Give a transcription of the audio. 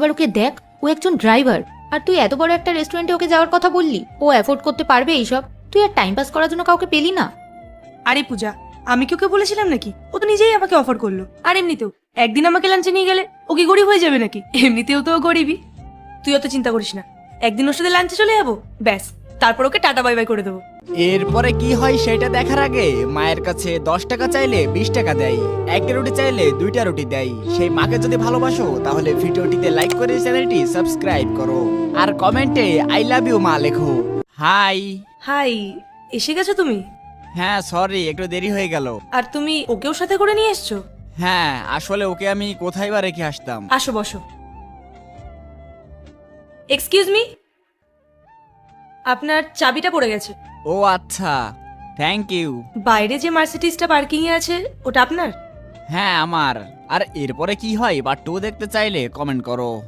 একবার ওকে দেখ, ও একজন ড্রাইভার, আর তুই এত বড় একটা রেস্টুরেন্টে ওকে যাওয়ার কথা বললি। ও অ্যাফোর্ড করতে পারবে এইসব? তুই আর টাইম পাস করার জন্য কাউকে পেলি না? আরে পূজা, আমি কি ওকে বলেছিলাম নাকি? ও তো নিজেই আমাকে অফার করলো। আর এমনিতেও একদিন আমাকে লাঞ্চে নিয়ে গেলে ও কি গরিব হয়ে যাবে নাকি? এমনিতেও তো ও গরিবই। তুই অত চিন্তা করিস না, একদিন ওর সাথে লাঞ্চে চলে যাবো, ব্যাস, তারপর ওকে টাটা বাই বাই করে দেবো। এরপরে কি হয় সেটা দেখার আগে মায়ের কাছে 10 টাকা চাইলে 20 টাকা দেয়, একটা রুটি চাইলে 2টা রুটি দেয়। সেই মাকে যদি ভালোবাসো তাহলে ভিডিওটিতে লাইক করে চ্যানেলটি সাবস্ক্রাইব করো, আর কমেন্টে আই লাভ ইউ মা লেখো। হাই। হাই, এসে গেছো তুমি? হ্যাঁ সরি, একটু দেরি হয়ে গেল। আর তুমি ওকেও সাথে করে নিয়ে এসছো? হ্যাঁ, আসলে ওকে আমি কোথায় বা রেখে আসতাম। আসো বসো। এক্সকিউজ মি, আপনার চাবিটা পড়ে গেছে। ও আচ্ছা, থ্যাংক ইউ। বাইরে যে মার্সিডিজটা পার্কিং এ আছে ওটা আপনার? হ্যাঁ আমার। আর এরপরে কি হয় পার্ট 2 দেখতে চাইলে কমেন্ট করো।